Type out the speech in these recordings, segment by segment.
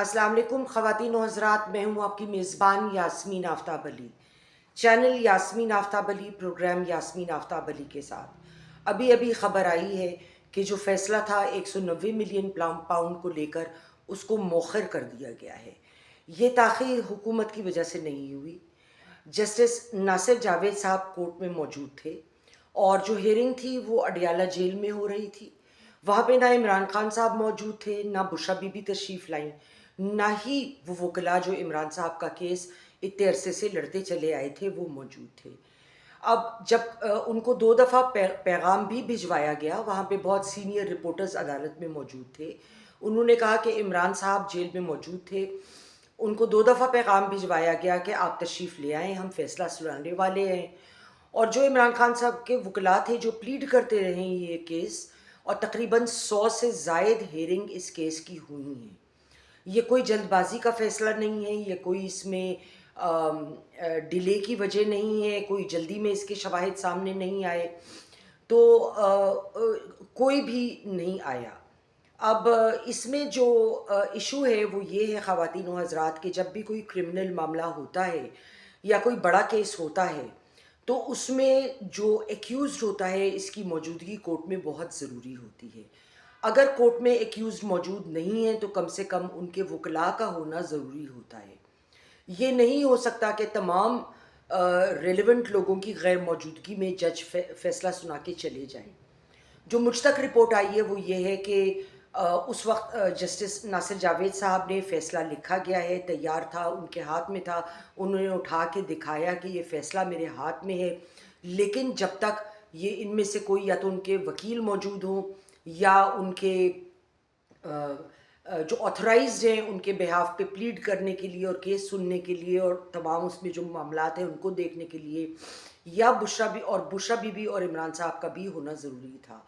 अस्सलाम वालेकुम ख़वातीन और हज़रात, मैं हूँ आपकी मेज़बान यास्मीन आफ्ताब अली। चैनल यास्मीन आफ्ताब अली, प्रोग्राम यास्मीन आफ्ताब अली के साथ अभी अभी ख़बर आई है कि जो फ़ैसला था 190 मिलियन पाउंड को लेकर, उसको मौखर कर दिया गया है। ये ताख़ीर हुकूमत की वजह से नहीं हुई। जस्टिस नासिर जावेद साहब कोर्ट में मौजूद थे और जो हियरिंग थी वो अडियाला जेल में हो रही थी। वहाँ पे ना इमरान खान साहब मौजूद थे, ना बुशरा बीबी तशरीफ़ लाईं, ना ही वो वकला जो इमरान साहब का केस इतने अरसे से लड़ते चले आए थे वो मौजूद थे। अब जब उनको 2 दफ़ा पैगाम भी भिजवाया गया, वहाँ पे बहुत सीनियर रिपोर्टर्स अदालत में मौजूद थे। उन्होंने कहा कि इमरान साहब जेल में मौजूद थे, उनको 2 दफ़ा पैगाम भिजवाया गया कि आप तशरीफ़ ले आएँ, हम फ़ैसला सुनाने वाले हैं। और जो इमरान खान साहब के वकला थे जो प्लीड करते रहे ये केस, और तकरीबन 100 से ज़ायद हियरिंग इस केस की हुई हैं। ये कोई जल्दबाजी का फ़ैसला नहीं है, ये कोई इसमें डिले की वजह नहीं है, कोई जल्दी में इसके शवाहिद सामने नहीं आए, तो कोई भी नहीं आया। अब इसमें जो इशू है वो ये है ख़वातीन व हज़रात कि जब भी कोई क्रिमिनल मामला होता है या कोई बड़ा केस होता है, तो उसमें जो एक्यूज़्ड होता है इसकी मौजूदगी कोर्ट में बहुत ज़रूरी होती है। अगर कोर्ट में एक्यूज़्ड मौजूद नहीं है तो कम से कम उनके वकला का होना ज़रूरी होता है। ये नहीं हो सकता कि तमाम रेलेवेंट लोगों की गैर मौजूदगी में जज फ़ैसला सुना के चले जाएँ। जो मुझ तक रिपोर्ट आई है वो ये है कि उस वक्त जस्टिस नासिर जावेद साहब ने फ़ैसला लिखा गया है, तैयार था, उनके हाथ में था, उन्होंने उठा के दिखाया कि ये फ़ैसला मेरे हाथ में है। लेकिन जब तक ये इनमें से कोई या तो उनके वकील मौजूद हों या उनके जो ऑथराइज्ड हैं उनके बिहाफ पे प्लीड करने के लिए और केस सुनने के लिए और तमाम उसमें जो मामलात हैं उनको देखने के लिए, या बुशरा बीबी और इमरान साहब का भी होना ज़रूरी था।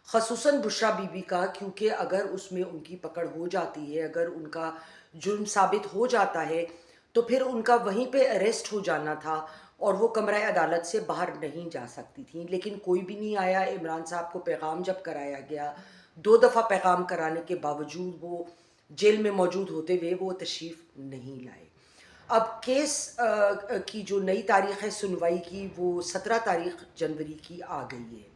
ख़ुसूसन बुशरा बीबी का, क्योंकि अगर उसमें उनकी पकड़ हो जाती है, अगर उनका जुर्म साबित हो जाता है, तो फिर उनका वहीं पे अरेस्ट हो जाना था और वो कमरा अदालत से बाहर नहीं जा सकती थी। लेकिन कोई भी नहीं आया। इमरान साहब को पैगाम जब कराया गया, 2 दफ़ा पैगाम कराने के बावजूद वो जेल में मौजूद होते हुए वो तशरीफ़ नहीं लाए। अब केस की जो नई तारीख़ है सुनवाई की, वो 17 तारीख़ जनवरी की आ गई है।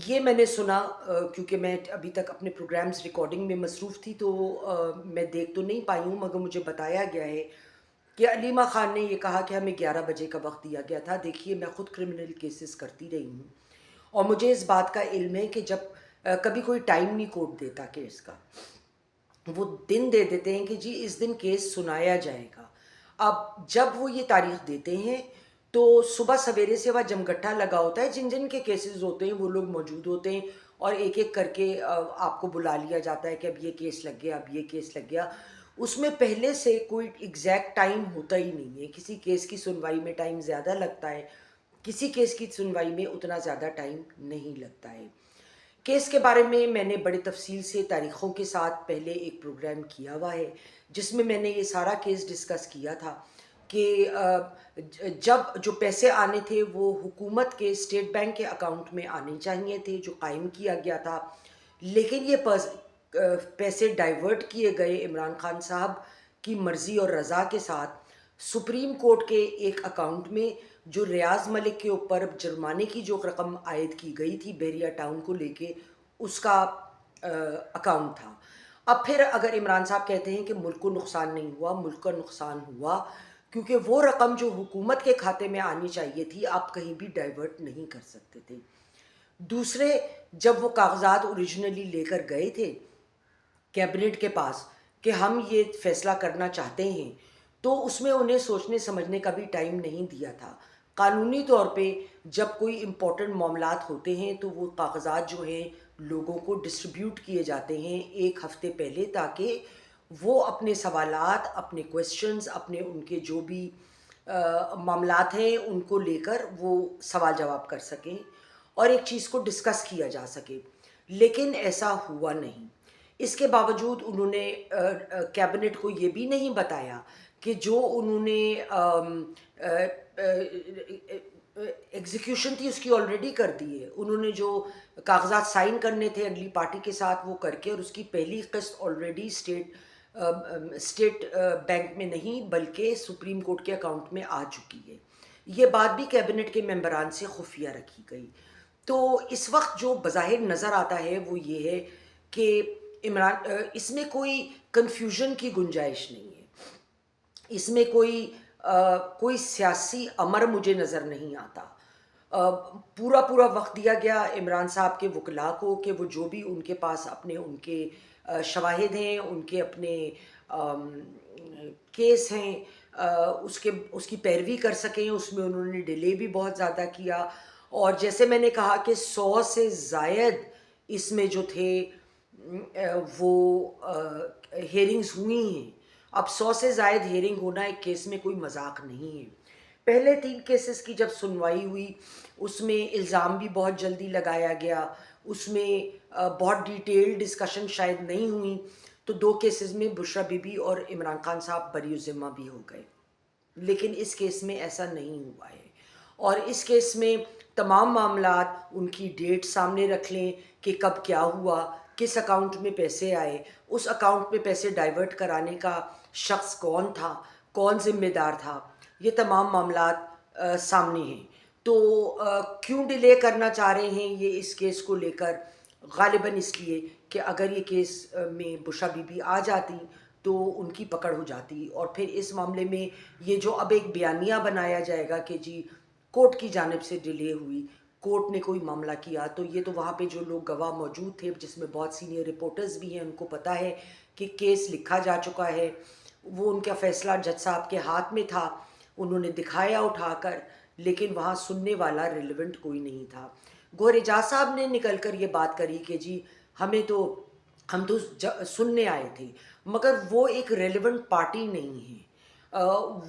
ये मैंने सुना, क्योंकि मैं अभी तक अपने प्रोग्राम्स रिकॉर्डिंग में मसरूफ़ थी, तो मैं देख तो नहीं पाई हूँ, मगर मुझे बताया गया है कि अलीमा ख़ान ने ये कहा कि हमें 11 बजे का वक्त दिया गया था। देखिए, मैं ख़ुद क्रिमिनल केसेस करती रही हूँ और मुझे इस बात का इल्म है कि जब कभी कोई टाइम नहीं कोर्ट देता केस का, वो दिन दे देते हैं कि जी इस दिन केस सुनाया जाएगा। अब जब वो ये तारीख देते हैं तो सुबह सवेरे से वह जमघटा लगा होता है, जिन जिन के केसेस होते हैं वो लोग मौजूद होते हैं और एक एक करके आपको बुला लिया जाता है कि अब ये केस लग गया, अब ये केस लग गया। उसमें पहले से कोई एग्जैक्ट टाइम होता ही नहीं है। किसी केस की सुनवाई में टाइम ज़्यादा लगता है, किसी केस की सुनवाई में उतना ज़्यादा टाइम नहीं लगता है। केस के बारे में मैंने बड़े तफसील से तारीख़ों के साथ पहले एक प्रोग्राम किया हुआ है, जिसमें मैंने ये सारा केस डिस्कस किया था कि जब जो पैसे आने थे वो हुकूमत के स्टेट बैंक के अकाउंट में आने चाहिए थे, जो कायम किया गया था। लेकिन ये पैसे डाइवर्ट किए गए इमरान खान साहब की मर्ज़ी और रज़ा के साथ सुप्रीम कोर्ट के एक अकाउंट में, जो रियाज़ मलिक के ऊपर जुर्माने की जो रकम आयद की गई थी बहरिया टाउन को लेके, उसका अकाउंट था। अब फिर अगर इमरान साहब कहते हैं कि मुल्क को नुकसान नहीं हुआ, मुल्क का नुकसान हुआ, क्योंकि वो रकम जो हुकूमत के खाते में आनी चाहिए थी आप कहीं भी डाइवर्ट नहीं कर सकते थे। दूसरे, जब वो कागजात ओरिजिनली लेकर गए थे कैबिनेट के पास कि हम ये फ़ैसला करना चाहते हैं, तो उसमें उन्हें सोचने समझने का भी टाइम नहीं दिया था। कानूनी तौर पे जब कोई इम्पोर्टेंट मामलात होते हैं तो वो कागज़ात जो हैं लोगों को डिस्ट्रीब्यूट किए जाते हैं 1 हफ़्ते पहले, ताकि वो अपने सवालात, अपने क्वेश्चंस, अपने उनके जो भी मामलात हैं उनको लेकर वो सवाल जवाब कर सकें और एक चीज़ को डिस्कस किया जा सके। लेकिन ऐसा हुआ नहीं। इसके बावजूद उन्होंने कैबिनेट को ये भी नहीं बताया कि जो उन्होंने एग्जीक्यूशन थी उसकी ऑलरेडी कर दी है उन्होंने। जो कागजात साइन करने थे अगली पार्टी के साथ वो करके, और उसकी पहली किस्त ऑलरेडी स्टेट बैंक में नहीं बल्कि सुप्रीम कोर्ट के अकाउंट में आ चुकी है। ये बात भी कैबिनेट के मेंबरान से खुफिया रखी गई। तो इस वक्त जो बज़ाहिर नज़र आता है वो ये है कि इसमें कोई कन्फ्यूजन की गुंजाइश नहीं है, इसमें कोई सियासी अमर मुझे नज़र नहीं आता। पूरा पूरा वक्त दिया गया इमरान साहब के वकला को कि वो जो भी उनके पास अपने उनके शवाहिद हैं, उनके अपने केस हैं, उसकी पैरवी कर सकें। उसमें उन्होंने डिले भी बहुत ज़्यादा किया, और जैसे मैंने कहा कि 100 से ज़ायद इसमें जो थे वो हेयरिंग्स हुई हैं। अब 100 से ज़ायद हेयरिंग होना एक केस में कोई मजाक नहीं है। पहले 3 केसेस की जब सुनवाई हुई उसमें इल्ज़ाम भी बहुत जल्दी लगाया गया, उसमें बहुत डिटेल डिस्कशन शायद नहीं हुई, तो 2 केसेस में बुशरा बीबी और इमरान खान साहब बरी ज़िम्मा भी हो गए। लेकिन इस केस में ऐसा नहीं हुआ है, और इस केस में तमाम मामलात उनकी डेट सामने रख लें कि कब क्या हुआ, किस अकाउंट में पैसे आए, उस अकाउंट में पैसे डाइवर्ट कराने का शख्स कौन था, कौन ज़िम्मेदार था, ये तमाम मामलात सामने हैं। तो क्यों डिले करना चाह रहे हैं ये इस केस को लेकर? ग़ालिबन इसलिए कि अगर ये केस में बुशरा बीबी आ जाती तो उनकी पकड़ हो जाती, और फिर इस मामले में ये जो अब एक बयानिया बनाया जाएगा कि जी कोर्ट की जानिब से डिले हुई, कोर्ट ने कोई मामला किया, तो ये तो वहाँ पे जो लोग गवाह मौजूद थे जिसमें बहुत सीनियर रिपोर्टर्स भी हैं, उनको पता है कि केस लिखा जा चुका है, वो उनका फ़ैसला जज साहब के हाथ में था, उन्होंने दिखाया उठाकर, लेकिन वहाँ सुनने वाला रिलेवेंट कोई नहीं था। गौहर एजाज साहब ने निकल कर ये बात करी कि जी हम तो सुनने आए थे, मगर वो एक रेलेवेंट पार्टी नहीं है।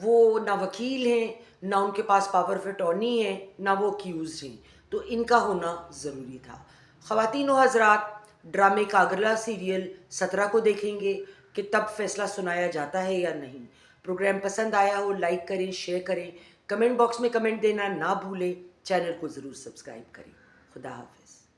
वो ना वकील हैं, ना उनके पास पावर ऑफ अटॉर्नी है, ना वो अक्यूज़ हैं, तो इनका होना ज़रूरी था। ख़वातीन व हज़रात, ड्रामे कागरला सीरियल 17 को देखेंगे कि तब फैसला सुनाया जाता है या नहीं। प्रोग्राम पसंद आया हो लाइक करें, शेयर करें, कमेंट बॉक्स में कमेंट देना ना भूलें, चैनल को ज़रूर सब्सक्राइब करें। खुदा हाफिज़।